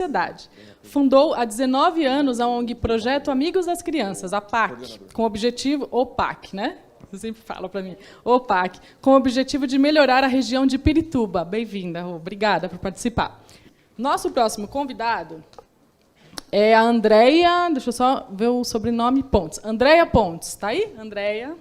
sociedade. Fundou há 19 anos a ONG Projeto Amigos das Crianças, a PAC, com o objetivo, o PAC, né? Você sempre fala para mim, o PAC, com o objetivo de melhorar a região de Pirituba. Bem-vinda, obrigada por participar. Nosso próximo convidado é a Andréia, deixa eu só ver o sobrenome, Pontes. Andréia Pontes, está aí? Andréia.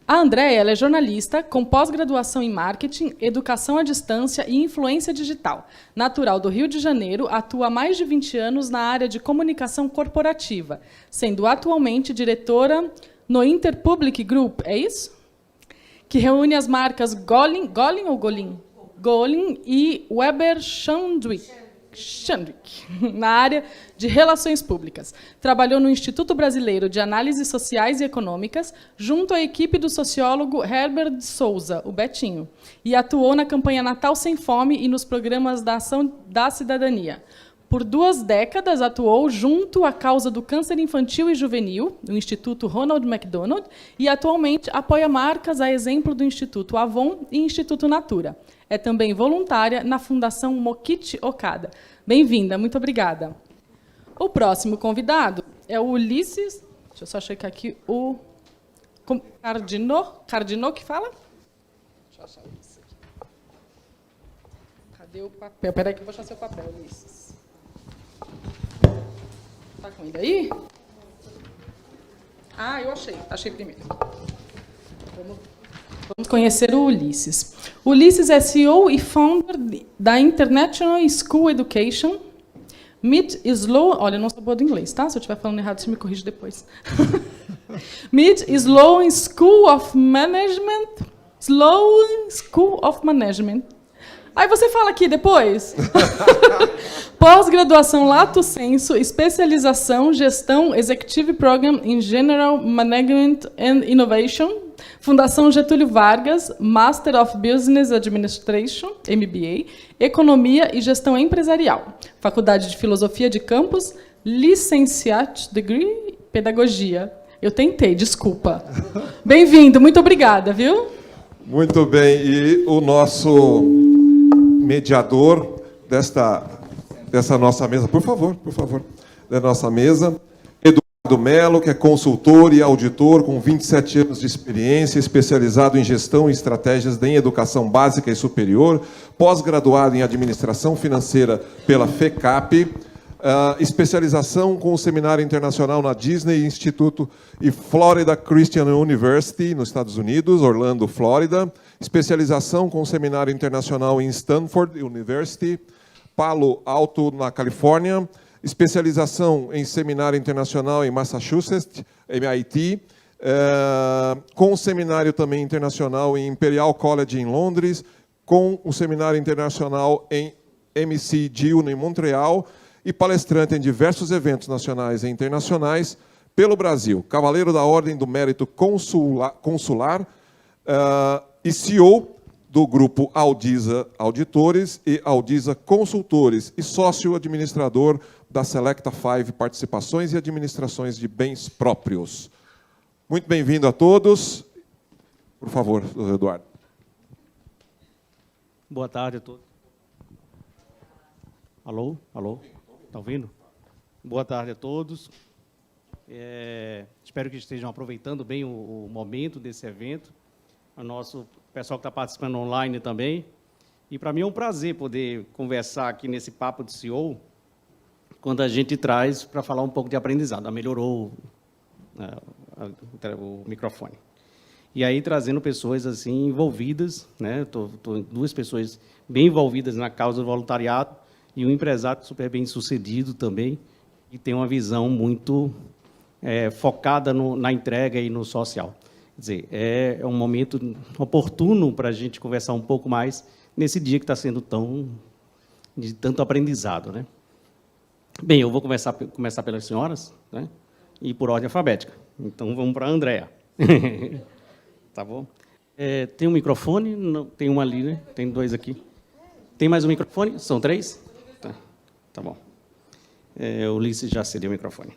A Andréia ela é jornalista com pós-graduação em marketing, educação à distância e influência digital. Natural do Rio de Janeiro, atua há mais de 20 anos na área de comunicação corporativa, sendo atualmente diretora no Interpublic Group, é isso? Que reúne as marcas Golin e Weber Shandwick, na área de relações públicas. Trabalhou no Instituto Brasileiro de Análises Sociais e Econômicas, junto à equipe do sociólogo Herbert de Souza, o Betinho, e atuou na campanha Natal Sem Fome e nos programas da Ação da Cidadania. Por 2 décadas, atuou junto à causa do câncer infantil e juvenil, no Instituto Ronald McDonald, e atualmente apoia marcas a exemplo do Instituto Avon e Instituto Natura. É também voluntária na Fundação Mokichi Okada. Bem-vinda, muito obrigada. O próximo convidado é o Ulisses... Deixa eu só checar aqui o... Cardinot que fala? Deixa eu achar isso aqui. Cadê o papel? Espera aí que eu vou achar seu papel, Ulisses. Está com ele aí? Ah, eu achei. Achei primeiro. Vamos conhecer o Ulisses. Ulisses é CEO e founder da International School Education. Olha, eu não sou boa do inglês, tá? Se eu estiver falando errado, você me corrige depois. Mid-Sloan School of Management. Sloan School of Management. Aí você fala aqui depois. Pós-graduação Lato Sensu, especialização, gestão, Executive Program in General Management and Innovation, Fundação Getúlio Vargas, Master of Business Administration, MBA, Economia e Gestão Empresarial, Faculdade de Filosofia de Campus, Licenciate Degree, Pedagogia. Eu tentei, desculpa. Bem-vindo, muito obrigada, viu? Muito bem, e o nosso mediador dessa nossa mesa, por favor, da nossa mesa, Eduardo Melo, que é consultor e auditor com 27 anos de experiência, especializado em gestão e estratégias em educação básica e superior, pós-graduado em administração financeira pela FECAP, especialização com o Seminário Internacional na Disney Instituto e Florida Christian University, nos Estados Unidos, Orlando, Flórida, especialização com o Seminário Internacional em Stanford University, Palo Alto, na Califórnia, especialização em Seminário Internacional em Massachusetts, MIT, com o Seminário também Internacional em Imperial College em Londres, com o Seminário Internacional em MCGIL em Montreal, e palestrante em diversos eventos nacionais e internacionais pelo Brasil. Cavaleiro da Ordem do Mérito Consular e CEO do grupo Audisa Auditores e Audisa Consultores e sócio-administrador da Selecta 5 Participações e Administrações de Bens Próprios. Muito bem-vindo a todos. Por favor, Eduardo. Boa tarde a todos. Alô? Alô? Está ouvindo? Boa tarde a todos. Espero que estejam aproveitando bem o momento desse evento. O nosso pessoal que está participando online também. E para mim é um prazer poder conversar aqui nesse papo de CEO, quando a gente traz para falar um pouco de aprendizado. Melhorou o microfone. E aí trazendo pessoas assim envolvidas, né? Tô 2 pessoas bem envolvidas na causa do voluntariado, e um empresário super bem sucedido também, e tem uma visão muito focada na entrega e no social. Quer dizer, é um momento oportuno para a gente conversar um pouco mais nesse dia que está sendo de tanto aprendizado, né? Bem, eu vou começar pelas senhoras, né? E por ordem alfabética. Então, vamos para a Andréia. Tá bom? Tem um microfone? Não, tem um ali, né? Tem 2 aqui. Tem mais um microfone? São 3? Tá bom. O Ulisses já cedeu o microfone.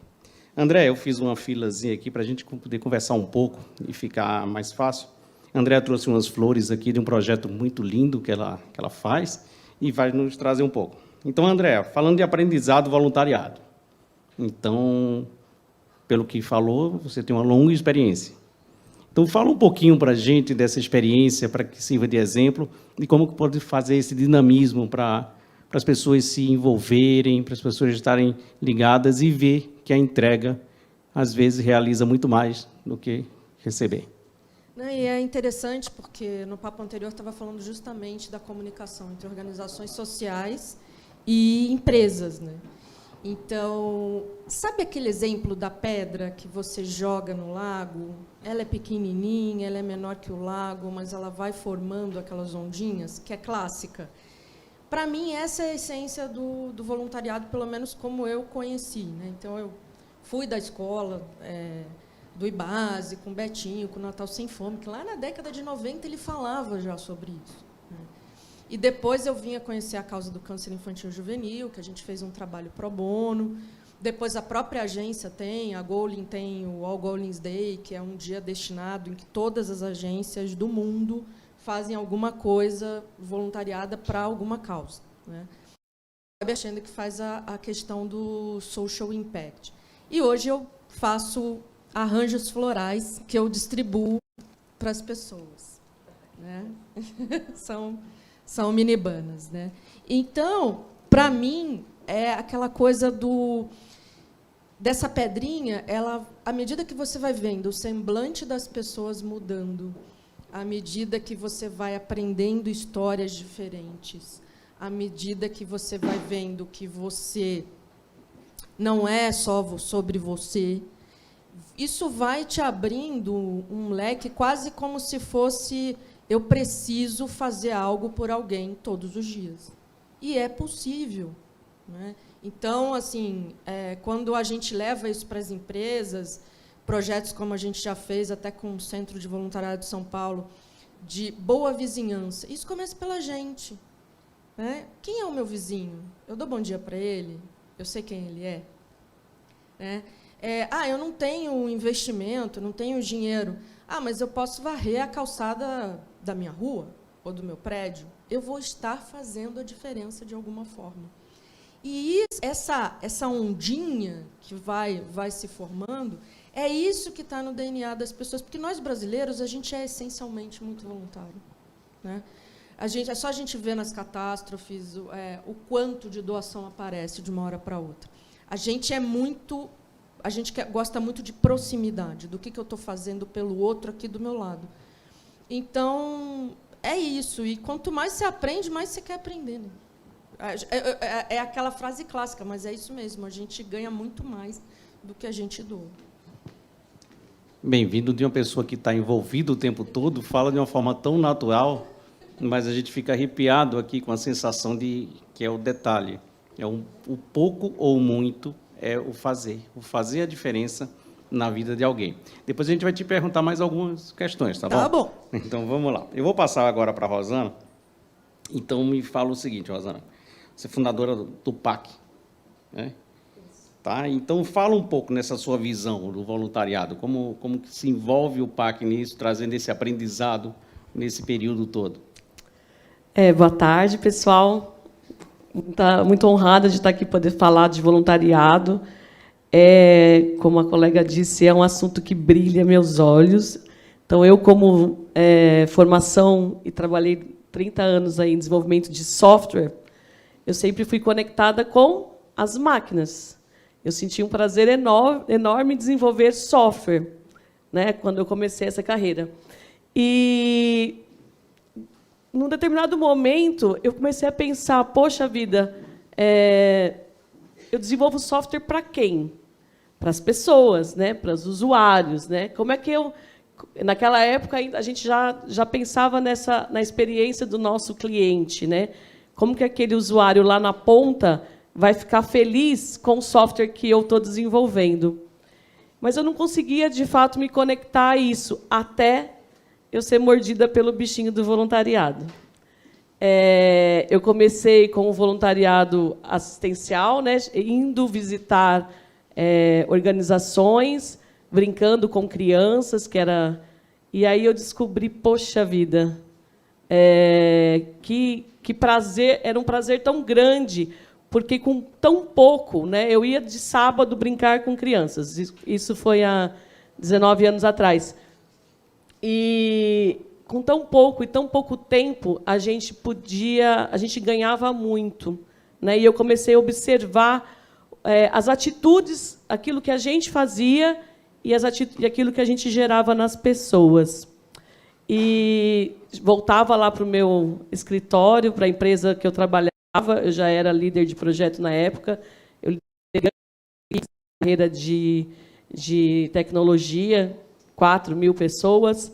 André, eu fiz uma filazinha aqui para a gente poder conversar um pouco e ficar mais fácil. A Andréa trouxe umas flores aqui de um projeto muito lindo que ela faz, e vai nos trazer um pouco. Então, André, falando de aprendizado voluntariado. Então, pelo que falou, você tem uma longa experiência. Então, fala um pouquinho para a gente dessa experiência, para que sirva de exemplo, e como que pode fazer esse dinamismo para as pessoas se envolverem, para as pessoas estarem ligadas e ver que a entrega, às vezes, realiza muito mais do que receber. E é interessante porque no papo anterior estava falando justamente da comunicação entre organizações sociais e empresas, né? Então, sabe aquele exemplo da pedra que você joga no lago? Ela é pequenininha, ela é menor que o lago, mas ela vai formando aquelas ondinhas, que é clássica. Para mim, essa é a essência do voluntariado, pelo menos como eu conheci, né? Então, eu fui da escola, do IBASE, com o Betinho, com o Natal Sem Fome, que lá na década de 90 ele falava já sobre isso, né? E depois eu vim a conhecer a causa do câncer infantil e juvenil, que a gente fez um trabalho pro bono. Depois a própria agência tem, a Golin tem o All Golins Day, que é um dia destinado em que todas as agências do mundo fazem alguma coisa voluntariada para alguma causa, né? Achando que faz a questão do social impact. E hoje eu faço arranjos florais que eu distribuo para as pessoas, né? São minibanas, né? Então, para mim, é aquela coisa dessa pedrinha, à medida que você vai vendo o semblante das pessoas mudando, à medida que você vai aprendendo histórias diferentes, à medida que você vai vendo que você não é só sobre você, isso vai te abrindo um leque quase como se fosse: eu preciso fazer algo por alguém todos os dias. E é possível, né? Então, assim, quando a gente leva isso para as empresas, projetos como a gente já fez até com o Centro de Voluntariado de São Paulo, de boa vizinhança, isso começa pela gente, né? Quem é o meu vizinho? Eu dou bom dia para ele? Eu sei quem ele é? Né? Eu não tenho investimento, não tenho dinheiro. Mas eu posso varrer a calçada da minha rua ou do meu prédio. Eu vou estar fazendo a diferença de alguma forma. E essa ondinha que vai se formando, é isso que está no DNA das pessoas, porque nós, brasileiros, a gente é essencialmente muito voluntário, né? É só a gente ver nas catástrofes o quanto de doação aparece de uma hora para outra. A gente gosta muito de proximidade, do que eu estou fazendo pelo outro aqui do meu lado. Então, é isso. E quanto mais você aprende, mais você quer aprender, né? É aquela frase clássica, mas é isso mesmo. A gente ganha muito mais do que a gente doa. Bem-vindo de uma pessoa que está envolvida o tempo todo, fala de uma forma tão natural, mas a gente fica arrepiado aqui com a sensação de que é o detalhe. O pouco ou muito é o fazer a diferença na vida de alguém. Depois a gente vai te perguntar mais algumas questões, tá bom? Tá bom. Então, vamos lá. Eu vou passar agora para a Rosana. Então, me fala o seguinte, Rosana. Você é fundadora do PAC, né? Tá? Então, fala um pouco nessa sua visão do voluntariado. Como que se envolve o PAC nisso, trazendo esse aprendizado nesse período todo? Boa tarde, pessoal. Muito honrada de estar aqui poder falar de voluntariado. Como a colega disse, é um assunto que brilha meus olhos. Então, eu, como formação, e trabalhei 30 anos aí em desenvolvimento de software, eu sempre fui conectada com as máquinas. Eu senti um prazer enorme em desenvolver software, né, quando eu comecei essa carreira. E, num determinado momento, eu comecei a pensar, poxa vida, eu desenvolvo software para quem? Para as pessoas, né? Para os usuários, né? Como é que eu... Naquela época, a gente já pensava na experiência do nosso cliente, né? Como que aquele usuário lá na ponta vai ficar feliz com o software que eu estou desenvolvendo? Mas eu não conseguia, de fato, me conectar a isso, até eu ser mordida pelo bichinho do voluntariado. Eu comecei com o voluntariado assistencial, né, indo visitar organizações, brincando com crianças, e aí eu descobri, poxa vida, que prazer, era um prazer tão grande, porque com tão pouco, né, eu ia de sábado brincar com crianças. Isso foi há 19 anos atrás. E com tão pouco e tão pouco tempo, a gente ganhava muito, né? E eu comecei a observar as atitudes, aquilo que a gente fazia e aquilo que a gente gerava nas pessoas. E voltava lá para o meu escritório, para a empresa que eu trabalhava. Eu já era líder de projeto na época. Eu liderei a carreira de tecnologia, 4.000 pessoas.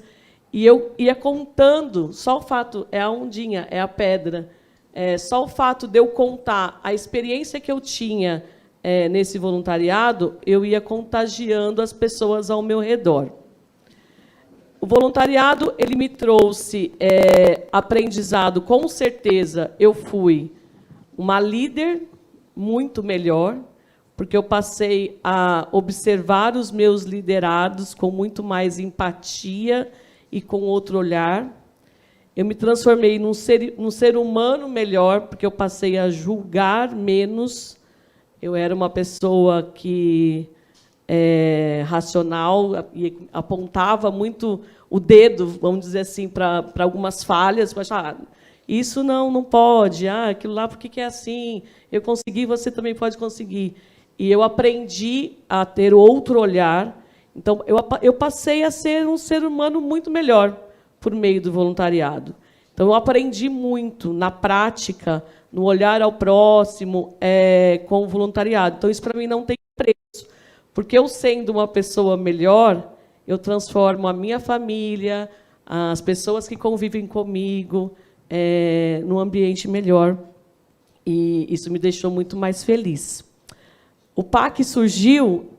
E eu ia contando, só o fato, é a ondinha, é a pedra, só o fato de eu contar a experiência que eu tinha nesse voluntariado, eu ia contagiando as pessoas ao meu redor. O voluntariado ele me trouxe aprendizado, com certeza eu fui uma líder muito melhor, porque eu passei a observar os meus liderados com muito mais empatia e com outro olhar. Eu me transformei num ser humano melhor, porque eu passei a julgar menos. Eu era uma pessoa que racional e apontava muito o dedo, vamos dizer assim, para algumas falhas. Isso não pode, aquilo lá, por que é assim? Eu consegui, você também pode conseguir. E eu aprendi a ter outro olhar. Então, eu passei a ser um ser humano muito melhor por meio do voluntariado. Então, eu aprendi muito na prática, no olhar ao próximo, com o voluntariado. Então, isso, para mim, não tem preço. Porque eu, sendo uma pessoa melhor, eu transformo a minha família, as pessoas que convivem comigo, num ambiente melhor. E isso me deixou muito mais feliz. O PAC surgiu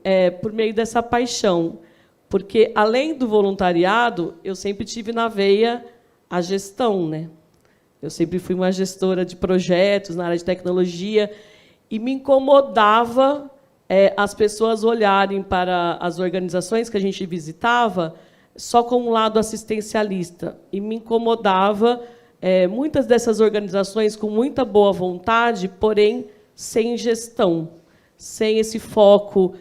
por meio dessa paixão, porque, além do voluntariado, eu sempre tive na veia a gestão, né? Eu sempre fui uma gestora de projetos na área de tecnologia e me incomodava as pessoas olharem para as organizações que a gente visitava só com um lado assistencialista. E me incomodava muitas dessas organizações com muita boa vontade, porém sem gestão, sem esse foco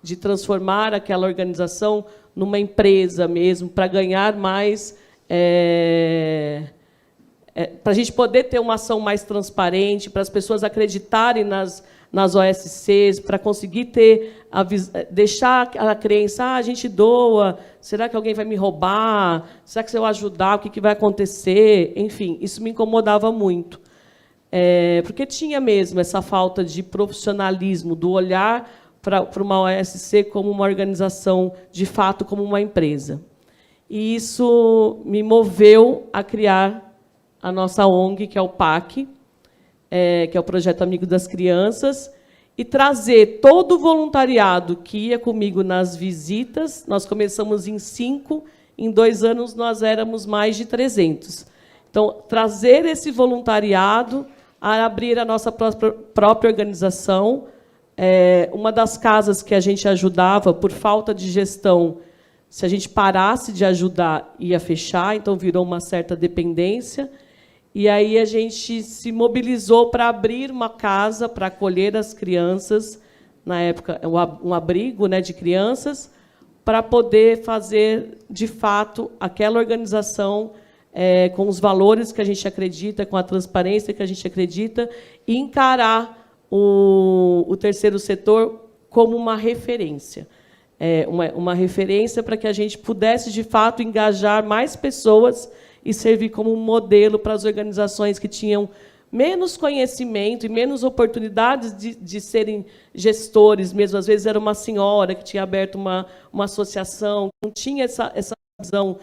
de transformar aquela organização numa empresa mesmo, para ganhar mais, para a gente poder ter uma ação mais transparente, para as pessoas acreditarem nas OSCs, para conseguir deixar a crença, a gente doa, será que alguém vai me roubar? Será que se eu ajudar, o que vai acontecer? Enfim, isso me incomodava muito. Porque tinha mesmo essa falta de profissionalismo, do olhar para uma OSC como uma organização, de fato, como uma empresa. E isso me moveu a criar a nossa ONG, que é o PAC, que é o Projeto Amigo das Crianças, e trazer todo o voluntariado que ia comigo nas visitas. Nós começamos em 5, em 2 anos nós éramos mais de 300. Então, trazer esse voluntariado, a abrir a nossa própria organização. Uma das casas que a gente ajudava, por falta de gestão, se a gente parasse de ajudar, ia fechar, então virou uma certa dependência. E aí a gente se mobilizou para abrir uma casa para acolher as crianças, na época, um abrigo, né, de crianças, para poder fazer, de fato, aquela organização com os valores que a gente acredita, com a transparência que a gente acredita, e encarar o terceiro setor como uma referência. Uma referência para que a gente pudesse, de fato, engajar mais pessoas e servir como um modelo para as organizações que tinham menos conhecimento e menos oportunidades de serem gestores mesmo. Às vezes era uma senhora que tinha aberto uma associação, não tinha essa visão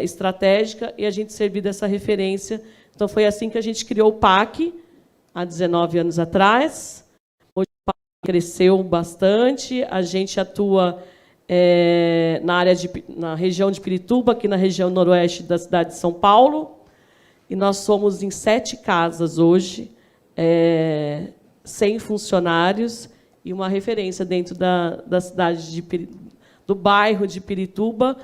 estratégica, e a gente serviu dessa referência. Então, foi assim que a gente criou o PAC, há 19 anos atrás. Hoje o PAC cresceu bastante, a gente atua na região de Pirituba, aqui na região noroeste da cidade de São Paulo, e nós somos em 7 casas hoje, 100 funcionários, e uma referência dentro da cidade do bairro de Pirituba,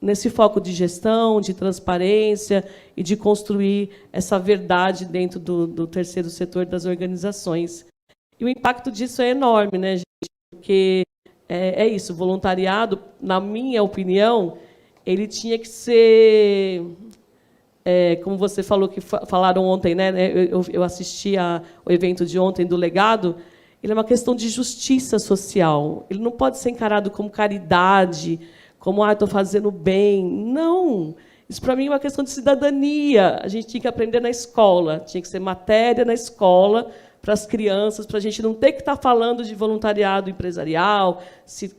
nesse foco de gestão, de transparência e de construir essa verdade dentro do terceiro setor das organizações. E o impacto disso é enorme, né, gente? Porque é isso, o voluntariado, na minha opinião, ele tinha que ser, como você falou, que falaram ontem, né? Eu assisti ao evento de ontem do Legado. Ele é uma questão de justiça social. Ele não pode ser encarado como caridade, como estou fazendo bem. Não. Isso, para mim, é uma questão de cidadania. A gente tinha que aprender na escola, tinha que ser matéria na escola para as crianças, para a gente não ter que estar falando de voluntariado empresarial,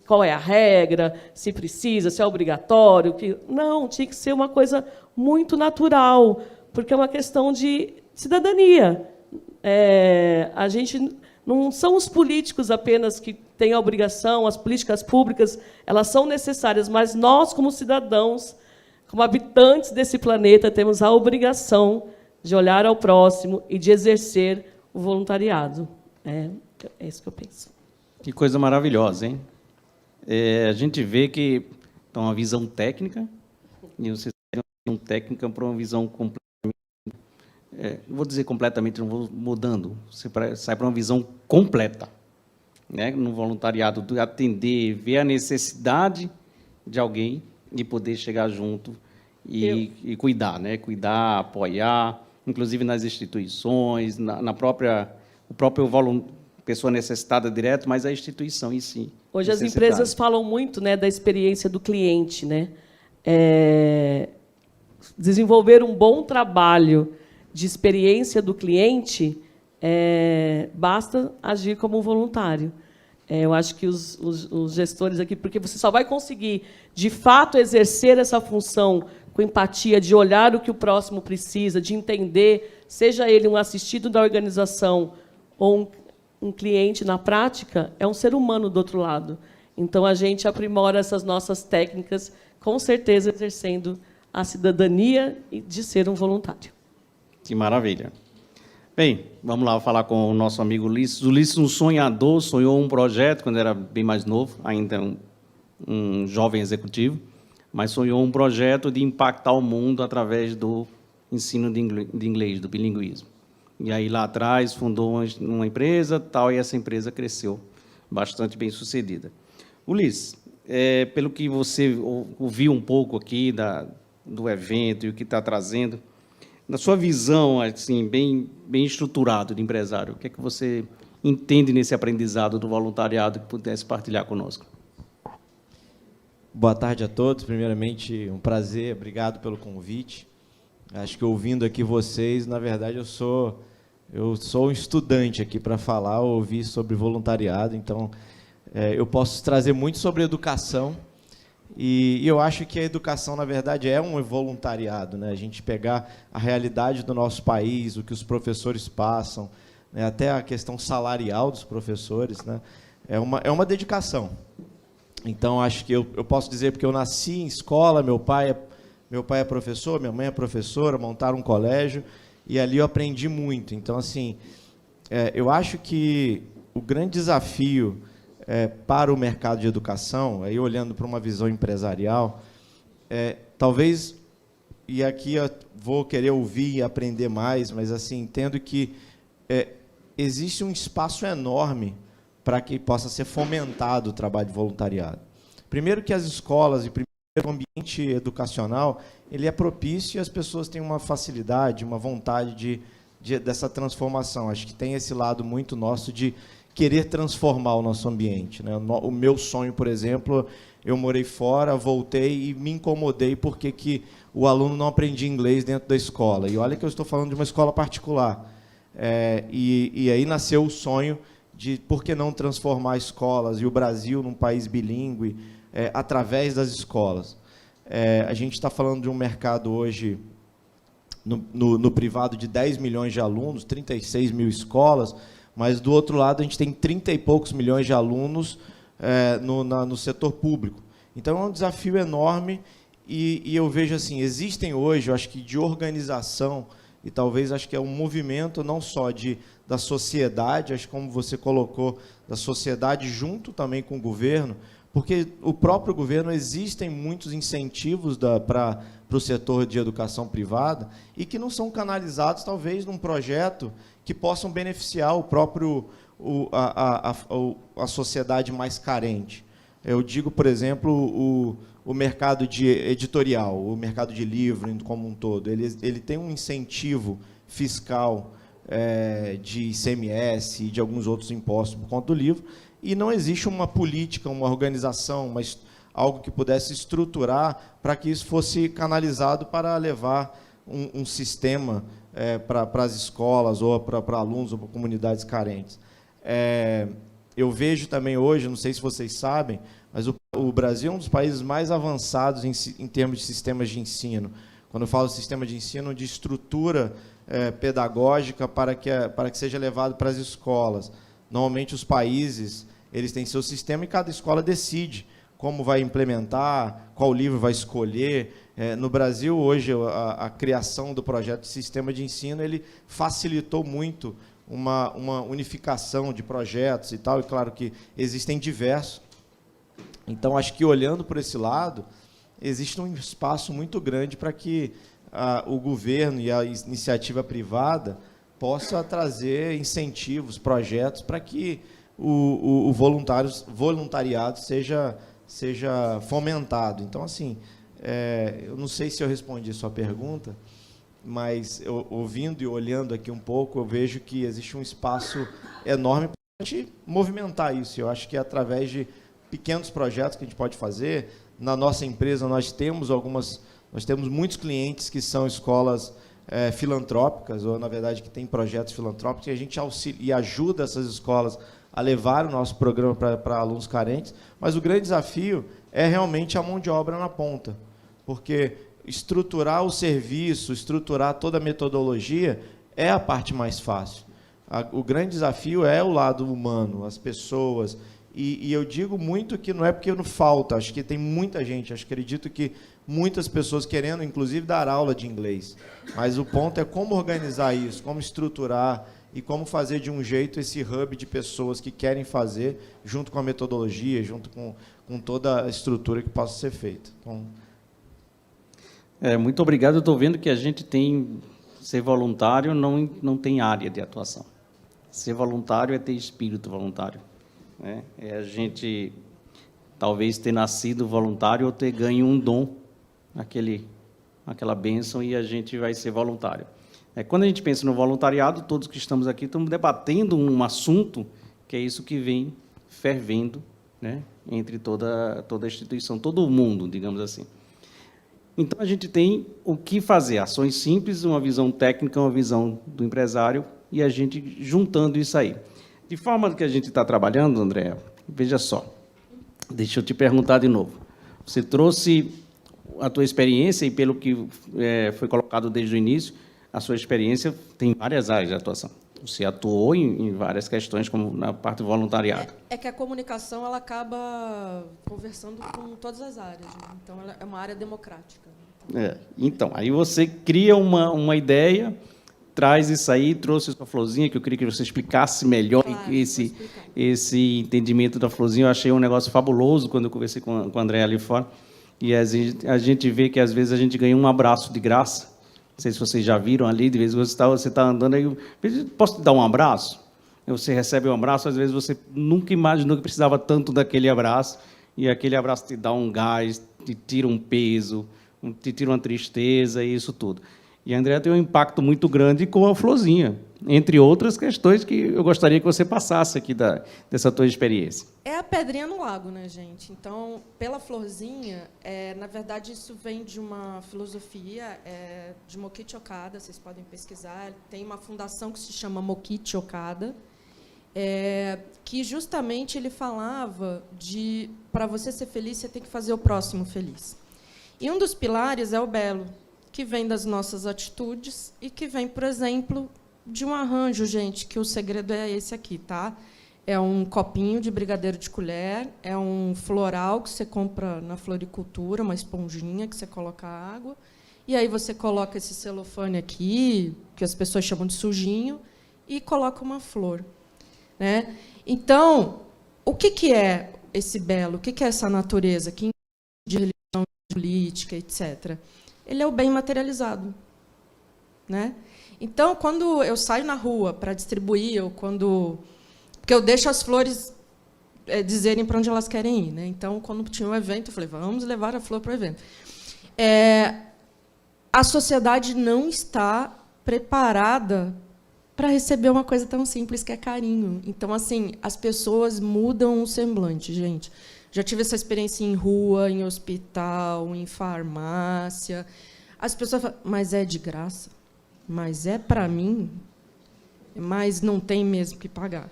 qual é a regra, se precisa, se é obrigatório. Não, tinha que ser uma coisa muito natural, porque é uma questão de cidadania. A gente não são os políticos apenas que têm a obrigação, as políticas públicas, elas são necessárias, mas nós, como cidadãos, como habitantes desse planeta, temos a obrigação de olhar ao próximo e de exercer o voluntariado. É isso que eu penso. Que coisa maravilhosa, hein? A gente vê que é uma visão técnica, e você sai de uma visão técnica para uma visão completamente, não vou dizer completamente, não vou mudando, você sai para uma visão completa, né? No voluntariado, de atender, ver a necessidade de alguém e poder chegar junto e cuidar, né? Cuidar, apoiar, inclusive nas instituições, o próprio pessoa necessitada direto, mas a instituição em si. Hoje as empresas falam muito, né, da experiência do cliente, né? Desenvolver um bom trabalho de experiência do cliente, basta agir como um voluntário. Eu acho que os gestores aqui, porque você só vai conseguir, de fato, exercer essa função com empatia, de olhar o que o próximo precisa, de entender, seja ele um assistido da organização ou um cliente na prática, é um ser humano do outro lado. Então, a gente aprimora essas nossas técnicas, com certeza exercendo a cidadania de ser um voluntário. Que maravilha. Bem, vamos lá falar com o nosso amigo Ulisses. Ulisses, um sonhador, sonhou um projeto quando era bem mais novo, ainda um jovem executivo, mas sonhou um projeto de impactar o mundo através do ensino de inglês, do bilinguismo. E aí, lá atrás, fundou uma empresa, tal, e essa empresa cresceu bastante bem-sucedida. Ulisses, pelo que você ouviu um pouco aqui do evento e o que está trazendo, na sua visão, assim, bem estruturado de empresário, o que é que você entende nesse aprendizado do voluntariado que pudesse partilhar conosco? Boa tarde a todos. Primeiramente, um prazer, obrigado pelo convite. Acho que ouvindo aqui vocês, na verdade, eu sou um estudante aqui para falar, ouvir sobre voluntariado, então eu posso trazer muito sobre educação. E eu acho que a educação, na verdade, é um voluntariado, né? A gente pegar a realidade do nosso país, o que os professores passam, né? Até a questão salarial dos professores, né? É uma dedicação. Então, acho que eu posso dizer, porque eu nasci em escola, meu pai é professor, minha mãe é professora, montaram um colégio, e ali eu aprendi muito. Então, assim, eu acho que o grande desafio para o mercado de educação, aí olhando para uma visão empresarial, talvez, e aqui eu vou querer ouvir e aprender mais, mas assim, entendo que existe um espaço enorme para que possa ser fomentado o trabalho de voluntariado. Primeiro que as escolas e primeiro o ambiente educacional, ele é propício e as pessoas têm uma facilidade, uma vontade dessa transformação. Acho que tem esse lado muito nosso de querer transformar o nosso ambiente, né? O meu sonho, por exemplo, eu morei fora, voltei e me incomodei porque que o aluno não aprendia inglês dentro da escola. E olha que eu estou falando de uma escola particular. E aí nasceu o sonho de por que não transformar escolas e o Brasil num país bilíngue através das escolas. A gente está falando de um mercado hoje no privado de 10 milhões de alunos, 36 mil escolas, mas, do outro lado, a gente tem 30 e poucos milhões de alunos no setor público. Então, é um desafio enorme e eu vejo assim, existem hoje, eu acho que de organização, e talvez acho que é um movimento não só da sociedade, acho que como você colocou, da sociedade junto também com o governo, porque o próprio governo, existem muitos incentivos para o setor de educação privada e que não são canalizados, talvez, num projeto que possam beneficiar o próprio, a sociedade mais carente. Eu digo, por exemplo, o mercado de editorial, o mercado de livro como um todo, ele tem um incentivo fiscal de ICMS e de alguns outros impostos por conta do livro, e não existe uma política, uma organização, algo que pudesse estruturar para que isso fosse canalizado para levar um sistema para as escolas, ou para alunos, ou para comunidades carentes. Eu vejo também hoje, não sei se vocês sabem, mas o Brasil é um dos países mais avançados em termos de sistemas de ensino. Quando eu falo sistema de ensino, de estrutura pedagógica para que seja levado para as escolas. Normalmente, os países eles têm seu sistema e cada escola decide como vai implementar, qual livro vai escolher. No Brasil, hoje, a criação do projeto de sistema de ensino ele facilitou muito uma unificação de projetos e tal, e claro que existem diversos. Então, acho que, olhando por esse lado, existe um espaço muito grande para que o governo e a iniciativa privada possa trazer incentivos, projetos, para que o voluntariado seja fomentado. Então, assim, eu não sei se eu respondi a sua pergunta, mas ouvindo e olhando aqui um pouco, eu vejo que existe um espaço enorme para a gente movimentar isso. Eu acho que é através de pequenos projetos que a gente pode fazer. Na nossa empresa, nós temos muitos clientes que são escolas filantrópicas, ou, na verdade, que têm projetos filantrópicos, e a gente auxilia e ajuda essas escolas a levar o nosso programa para alunos carentes, mas o grande desafio é realmente a mão de obra na ponta, porque estruturar o serviço, estruturar toda a metodologia é a parte mais fácil. O grande desafio é o lado humano, as pessoas, e eu digo muito que não é porque não falta, acho que tem muita gente, acredito que muitas pessoas querendo, inclusive, dar aula de inglês, mas o ponto é como organizar isso, como estruturar e como fazer de um jeito esse hub de pessoas que querem fazer, junto com a metodologia, junto com toda a estrutura que possa ser feita. Então, muito obrigado. Eu estou vendo que a gente tem... Ser voluntário não tem área de atuação. Ser voluntário é ter espírito voluntário. É a gente, talvez, ter nascido voluntário ou ter ganho um dom, aquela bênção, e a gente vai ser voluntário. Quando a gente pensa no voluntariado, todos que estamos aqui estamos debatendo um assunto que é isso que vem fervendo, entre toda a instituição, todo o mundo, digamos assim. Então, a gente tem o que fazer, ações simples, uma visão técnica, uma visão do empresário, e a gente juntando isso aí. De forma que a gente está trabalhando, André, veja só, deixa eu te perguntar de novo. Você trouxe a tua experiência, e pelo que foi colocado desde o início, a sua experiência tem várias áreas de atuação. Você atuou em várias questões, como na parte do voluntariado. É que a comunicação ela acaba conversando com todas as áreas, né? Então, ela é uma área democrática. Então, aí você cria uma ideia, traz isso aí, trouxe sua florzinha, que eu queria que você explicasse melhor. Claro, esse entendimento da florzinha. Eu achei um negócio fabuloso quando eu conversei com o André ali fora. E a gente vê que, às vezes, a gente ganha um abraço de graça. Não sei se vocês já viram ali, de vez em quando você está andando aí, posso te dar um abraço? Você recebe um abraço, às vezes você nunca imaginou que precisava tanto daquele abraço, e aquele abraço te dá um gás, te tira um peso, te tira uma tristeza, e isso tudo. E a Andrea tem um impacto muito grande com a florzinha, entre outras questões que eu gostaria que você passasse aqui dessa tua experiência. É a pedrinha no lago, né, gente? Então, pela florzinha, na verdade, isso vem de uma filosofia de Mokichi Okada, vocês podem pesquisar. Tem uma fundação que se chama Mokichi Okada, que justamente ele falava de, para você ser feliz, você tem que fazer o próximo feliz. E um dos pilares é o belo, que vem das nossas atitudes e que vem, por exemplo, de um arranjo, gente, que o segredo é esse aqui, tá? É um copinho de brigadeiro de colher, é um floral que você compra na floricultura, uma esponjinha que você coloca água, e aí você coloca esse celofane aqui, que as pessoas chamam de sujinho, e coloca uma flor, né? Então, o que é esse belo? O que é essa natureza? Que de religião, de política, etc. Ele é o bem materializado, né? Então, quando eu saio na rua para distribuir, ou porque eu deixo as flores dizerem para onde elas querem ir, né? Então, quando tinha um evento, eu falei, vamos levar a flor para o evento. A sociedade não está preparada para receber uma coisa tão simples que é carinho. Então, assim, as pessoas mudam o semblante, gente. Já tive essa experiência em rua, em hospital, em farmácia. As pessoas falam, mas é de graça? Mas é para mim? Mas não tem mesmo que pagar.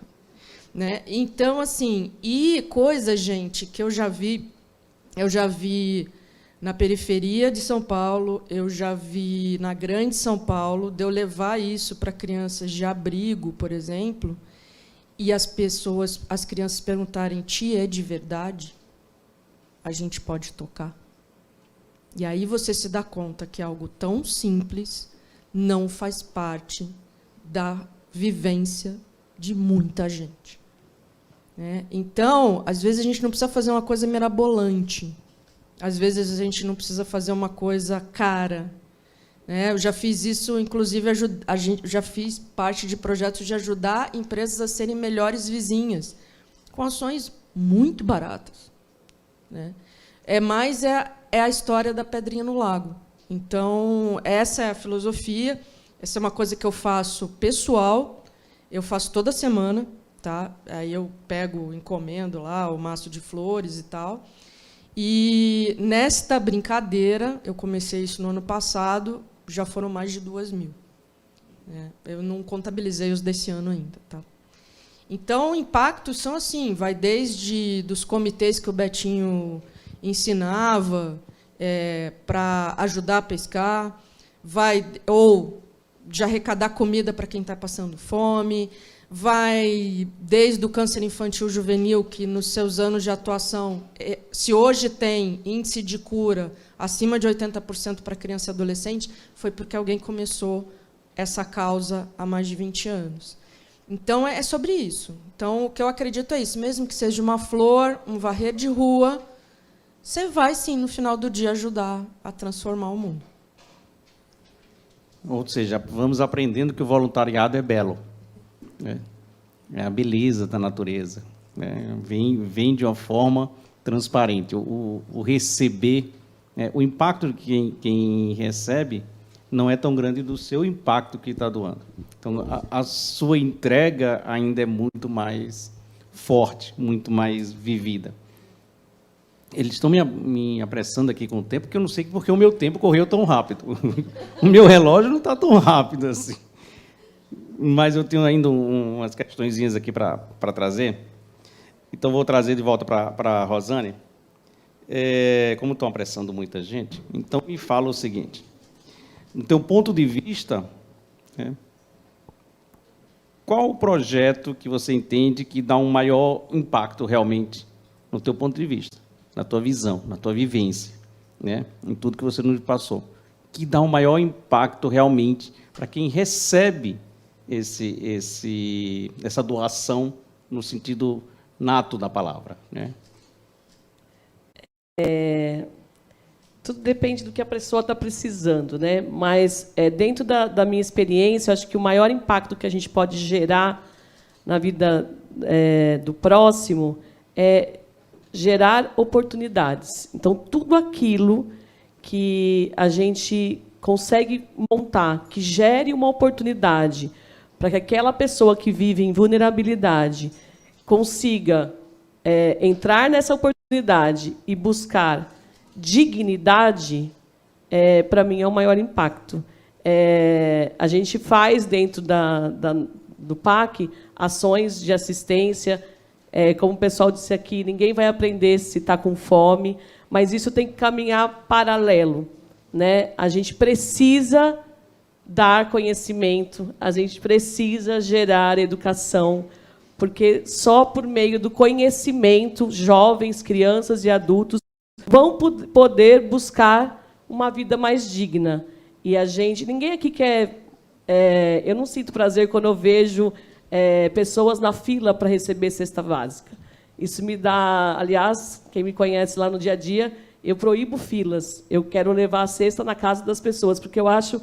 Né? Então, assim, e coisa, gente, que eu já vi na periferia de São Paulo, eu já vi na grande São Paulo, de eu levar isso para crianças de abrigo, por exemplo, e as crianças perguntarem, tia, é de verdade? A gente pode tocar. E aí você se dá conta que algo tão simples não faz parte da vivência de muita gente. Né? Então, às vezes, a gente não precisa fazer uma coisa mirabolante. Às vezes, a gente não precisa fazer uma coisa cara. Né? Eu já fiz isso, inclusive, já fiz parte de projetos de ajudar empresas a serem melhores vizinhas, com ações muito baratas. Né? Mas é a história da pedrinha no lago. Então, essa é a filosofia, essa é uma coisa que eu faço pessoal, eu faço toda semana, tá? Aí eu encomendo lá o maço de flores e tal. E, nesta brincadeira, eu comecei isso no ano passado, já foram mais de 2.000. Eu não contabilizei os desse ano ainda. Tá? Então, impactos são assim, vai desde dos comitês que o Betinho ensinava, para ajudar a pescar, ou de arrecadar comida para quem está passando fome, vai desde o câncer infantil juvenil, que nos seus anos de atuação, se hoje tem índice de cura acima de 80% para criança e adolescente, foi porque alguém começou essa causa há mais de 20 anos. Então, é sobre isso. Então, o que eu acredito é isso, mesmo que seja uma flor, um varrer de rua, você vai, sim, no final do dia, ajudar a transformar o mundo. Ou seja, vamos aprendendo que o voluntariado é belo. Né? É a beleza da natureza. Né? Vem de uma forma transparente. O receber, o impacto de quem recebe não é tão grande do seu impacto que está doando. Então, a sua entrega ainda é muito mais forte, muito mais vivida. Eles estão me apressando aqui com o tempo, porque eu não sei porque o meu tempo correu tão rápido. O meu relógio não está tão rápido assim. Mas eu tenho ainda umas questõezinhas aqui para trazer. Então, vou trazer de volta para a Rosane. Como estão apressando muita gente, então me fala o seguinte. No teu ponto de vista, qual o projeto que você entende que dá um maior impacto realmente, no teu ponto de vista, na tua visão, na tua vivência, né, em tudo que você nos passou, que dá um maior impacto realmente para quem recebe essa doação no sentido nato da palavra, né? Tudo depende do que a pessoa está precisando, né? Mas, dentro da minha experiência, eu acho que o maior impacto que a gente pode gerar na vida do próximo é gerar oportunidades. Então, tudo aquilo que a gente consegue montar, que gere uma oportunidade para que aquela pessoa que vive em vulnerabilidade consiga entrar nessa oportunidade e buscar dignidade, para mim, é o maior impacto. A gente faz, dentro do PAC, ações de assistência. Como o pessoal disse aqui, ninguém vai aprender se está com fome, mas isso tem que caminhar paralelo. Né? A gente precisa dar conhecimento, a gente precisa gerar educação, porque só por meio do conhecimento, jovens, crianças e adultos vão poder buscar uma vida mais digna. E ninguém aqui quer... eu não sinto prazer quando eu vejo pessoas na fila para receber cesta básica. Isso me dá, aliás, quem me conhece lá no dia a dia, eu proíbo filas. Eu quero levar a cesta na casa das pessoas, porque eu acho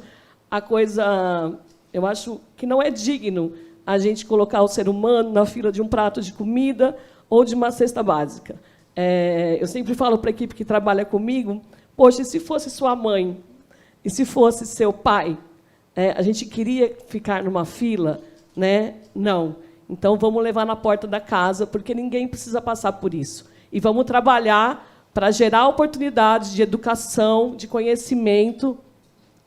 que não é digno a gente colocar o ser humano na fila de um prato de comida ou de uma cesta básica. Eu sempre falo para a equipe que trabalha comigo, poxa, e se fosse sua mãe? E se fosse seu pai? A gente queria ficar numa fila? Né? Não. Então, vamos levar na porta da casa, porque ninguém precisa passar por isso. E vamos trabalhar para gerar oportunidades de educação, de conhecimento,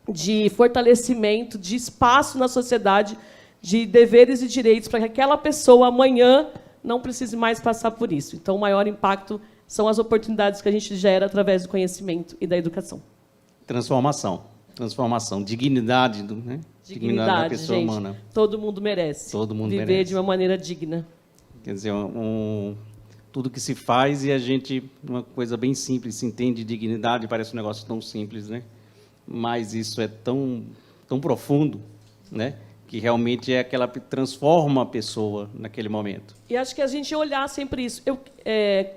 de fortalecimento, de espaço na sociedade, de deveres e direitos, para que aquela pessoa, amanhã, não precise mais passar por isso. Então, o maior impacto são as oportunidades que a gente gera através do conhecimento e da educação. Transformação, dignidade, né? Dignidade da pessoa gente, humana. Todo mundo merece. Todo mundo viver merece. De uma maneira digna. Quer dizer, tudo que se faz e a gente, uma coisa bem simples, se entende dignidade, parece um negócio tão simples, né? Mas isso é tão profundo, né? Que realmente é aquela que transforma a pessoa naquele momento. E acho que a gente olhar sempre isso.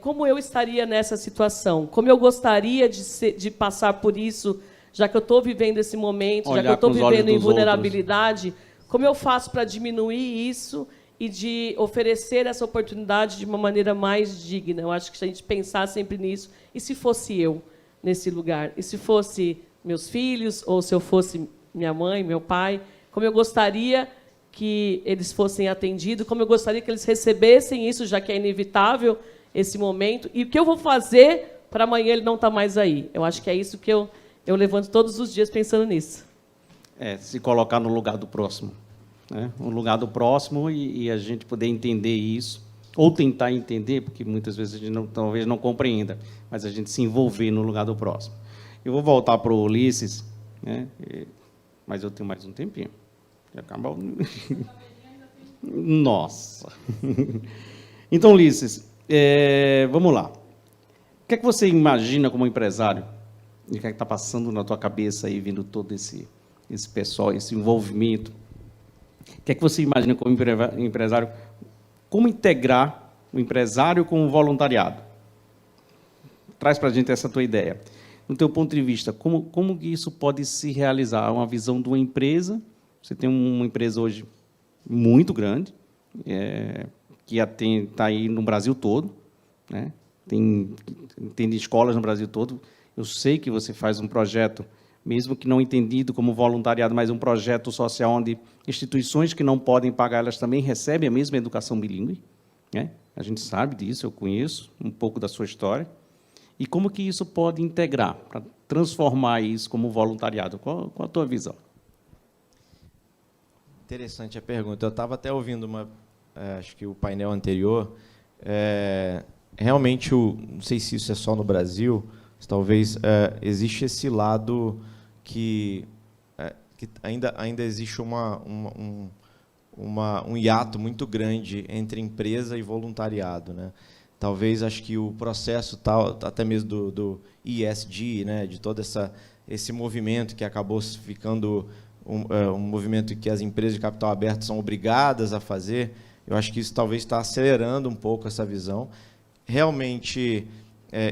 Como eu estaria nessa situação? Como eu gostaria de passar por isso, já que eu estou vivendo esse momento, já que eu estou vivendo em vulnerabilidade? Como eu faço para diminuir isso e de oferecer essa oportunidade de uma maneira mais digna? Eu acho que se a gente pensar sempre nisso, e se fosse eu nesse lugar? E se fosse meus filhos, ou se eu fosse minha mãe, meu pai? Como eu gostaria que eles fossem atendidos, como eu gostaria que eles recebessem isso, já que é inevitável esse momento, e o que eu vou fazer para amanhã ele não estar mais aí. Eu acho que é isso que eu levanto todos os dias pensando nisso. Se colocar no lugar do próximo. Né? No lugar do próximo e a gente poder entender isso, ou tentar entender, porque muitas vezes a gente talvez não compreenda, mas a gente se envolver no lugar do próximo. Eu vou voltar para o Ulisses, né? Mas eu tenho mais um tempinho. Acabou. Nossa. Então, Ulisses, vamos lá. O que é que você imagina como empresário? E o que é que está passando na tua cabeça aí, vendo todo esse pessoal, esse envolvimento? O que é que você imagina como empresário? Como integrar o empresário com o voluntariado? Traz para a gente essa tua ideia. No teu ponto de vista, como que isso pode se realizar? Uma visão de uma empresa. Você tem uma empresa hoje muito grande, que está aí no Brasil todo, né? Tem escolas no Brasil todo. Eu sei que você faz um projeto, mesmo que não entendido como voluntariado, mas um projeto social onde instituições que não podem pagar, elas também recebem a mesma educação bilíngue, né? A gente sabe disso, eu conheço um pouco da sua história. E como que isso pode integrar, para transformar isso como voluntariado? Qual a tua visão? Interessante a pergunta. Eu estava até ouvindo acho que o painel anterior. Realmente, não sei se isso é só no Brasil, mas talvez existe esse lado que ainda existe um hiato muito grande entre empresa e voluntariado, né? Talvez, acho que o processo até mesmo do ESG, né, de todo esse movimento que acabou ficando um movimento que as empresas de capital aberto são obrigadas a fazer, eu acho que isso talvez está acelerando um pouco essa visão. Realmente,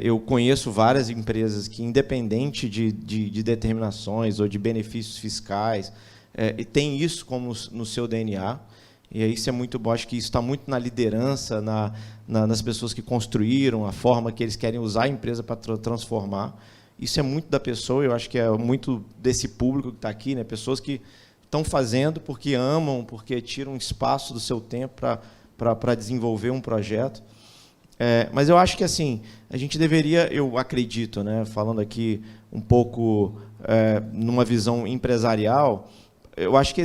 eu conheço várias empresas que, independente de determinações ou de benefícios fiscais, tem isso como no seu DNA. E aí isso é muito bom. Acho que isso está muito na liderança, nas pessoas que construíram, a forma que eles querem usar a empresa para transformar. Isso é muito da pessoa, eu acho que é muito desse público que está aqui, né? Pessoas que estão fazendo porque amam, porque tiram um espaço do seu tempo para desenvolver um projeto. Mas eu acho que assim a gente deveria, eu acredito, né, falando aqui um pouco numa visão empresarial, eu acho que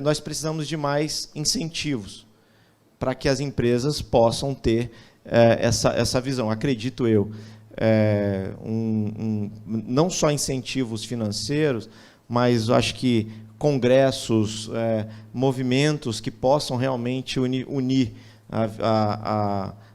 nós precisamos de mais incentivos para que as empresas possam ter essa visão, acredito eu. Não só incentivos financeiros, mas eu acho que congressos, movimentos que possam realmente unir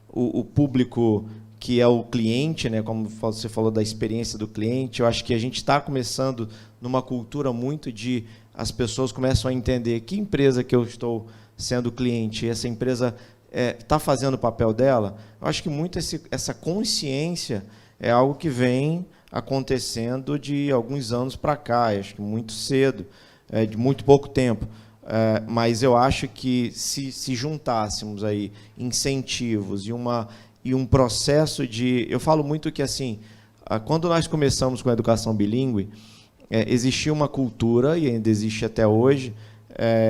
o público que é o cliente, né? Como você falou da experiência do cliente, eu acho que a gente está começando numa cultura muito de as pessoas começam a entender que empresa que eu estou sendo cliente, essa empresa está fazendo o papel dela? Eu acho que muito essa consciência é algo que vem acontecendo de alguns anos para cá, acho que muito cedo, de muito pouco tempo. Mas eu acho que se juntássemos aí incentivos e um processo de... Eu falo muito que, assim, quando nós começamos com a educação bilíngue, existia uma cultura, e ainda existe até hoje,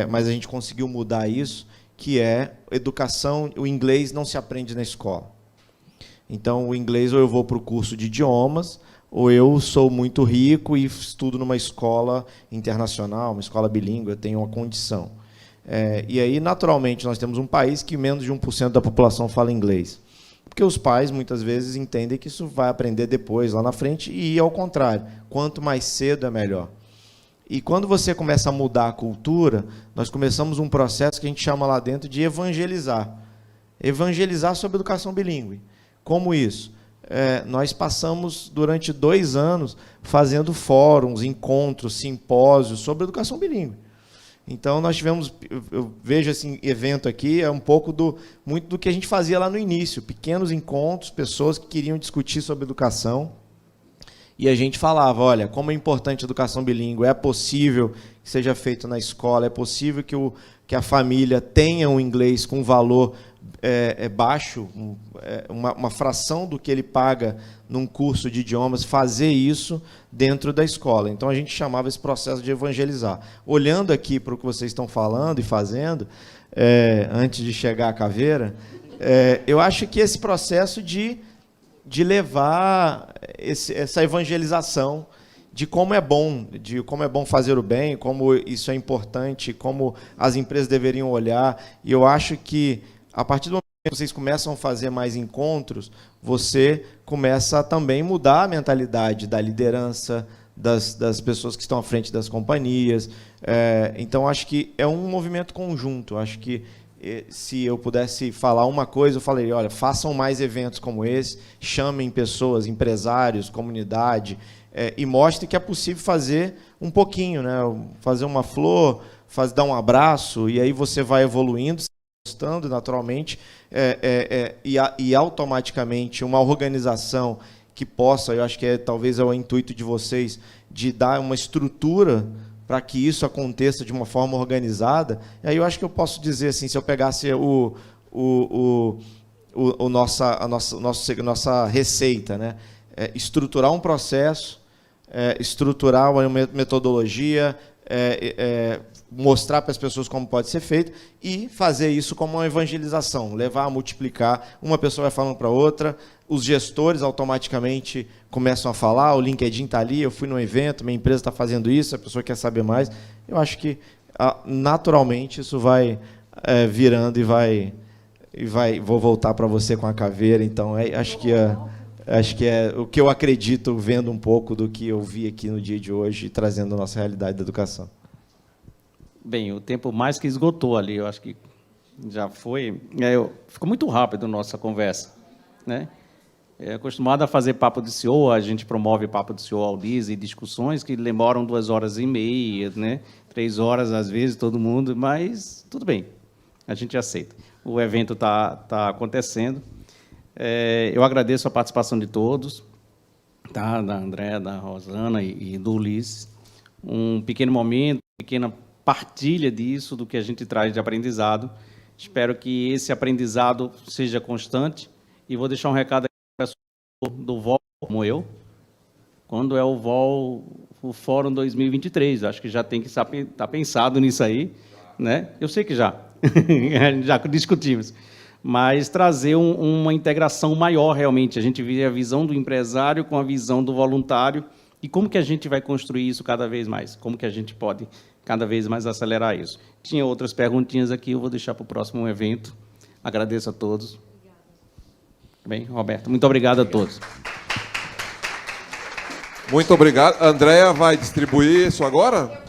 mas a gente conseguiu mudar isso, que é educação, o inglês não se aprende na escola. Então, o inglês, ou eu vou para o curso de idiomas, ou eu sou muito rico e estudo numa escola internacional, uma escola bilíngue, eu tenho uma condição. E aí, naturalmente, nós temos um país que menos de 1% da população fala inglês. Porque os pais, muitas vezes, entendem que isso vai aprender depois, lá na frente, e ao contrário, quanto mais cedo é melhor. E quando você começa a mudar a cultura, nós começamos um processo que a gente chama lá dentro de evangelizar. Evangelizar sobre educação bilíngue. Como isso? Nós passamos, durante 2 anos, fazendo fóruns, encontros, simpósios sobre educação bilíngue. Então, nós tivemos, eu vejo esse evento aqui, é um pouco muito do que a gente fazia lá no início, pequenos encontros, pessoas que queriam discutir sobre educação, e a gente falava, olha, como é importante a educação bilíngue, é possível que seja feito na escola, é possível que a família tenha um inglês com valor baixo, uma fração do que ele paga num curso de idiomas, fazer isso dentro da escola. Então, a gente chamava esse processo de evangelizar. Olhando aqui para o que vocês estão falando e fazendo, antes de chegar à caveira, eu acho que esse processo de levar essa evangelização de como é bom fazer o bem, como isso é importante, como as empresas deveriam olhar. E eu acho que, a partir do momento que vocês começam a fazer mais encontros, você começa a também mudar a mentalidade da liderança, das pessoas que estão à frente das companhias. Então, acho que é um movimento conjunto. Acho que, se eu pudesse falar uma coisa, eu falaria, olha, façam mais eventos como esse, chamem pessoas, empresários, comunidade, e mostrem que é possível fazer um pouquinho, né? Fazer uma flor, dar um abraço, e aí você vai evoluindo, gostando naturalmente, e automaticamente uma organização que possa, eu acho que talvez é o intuito de vocês, de dar uma estrutura para que isso aconteça de uma forma organizada. E aí eu acho que eu posso dizer assim, se eu pegasse nossa receita, né? Estruturar um processo, estruturar uma metodologia, mostrar para as pessoas como pode ser feito e fazer isso como uma evangelização, levar a multiplicar, uma pessoa vai falando para outra, os gestores automaticamente começam a falar, o LinkedIn está ali, eu fui num evento, minha empresa está fazendo isso, a pessoa quer saber mais. Eu acho que, naturalmente, isso vai virando e vai... Vou voltar para você com a caveira, então, acho que é o que eu acredito, vendo um pouco do que eu vi aqui no dia de hoje, trazendo a nossa realidade da educação. Bem, o tempo mais que esgotou ali, eu acho que já foi... ficou muito rápido a nossa conversa, né? Acostumado a fazer papo de CEO, a gente promove papo de CEO ao dia e discussões que demoram 2h30, né? 3 horas, às vezes, todo mundo, mas tudo bem, a gente aceita. O evento está acontecendo. Eu agradeço a participação de todos, tá? Da Andréa, da Rosana e do Ulisses. Um pequeno momento, pequena partilha disso, do que a gente traz de aprendizado. Espero que esse aprendizado seja constante. E vou deixar um recado aqui para o pessoal do VOL, como eu. Quando é o VOL, o Fórum 2023? Acho que já tem que estar pensado nisso aí, né? Eu sei que já discutimos. Mas trazer uma integração maior, realmente. A gente vê a visão do empresário com a visão do voluntário e como que a gente vai construir isso cada vez mais, como que a gente pode cada vez mais acelerar isso. Tinha outras perguntinhas aqui, eu vou deixar para o próximo evento. Agradeço a todos. Bem, Roberto, muito obrigado a todos. Muito obrigado. A Andréa vai distribuir isso agora?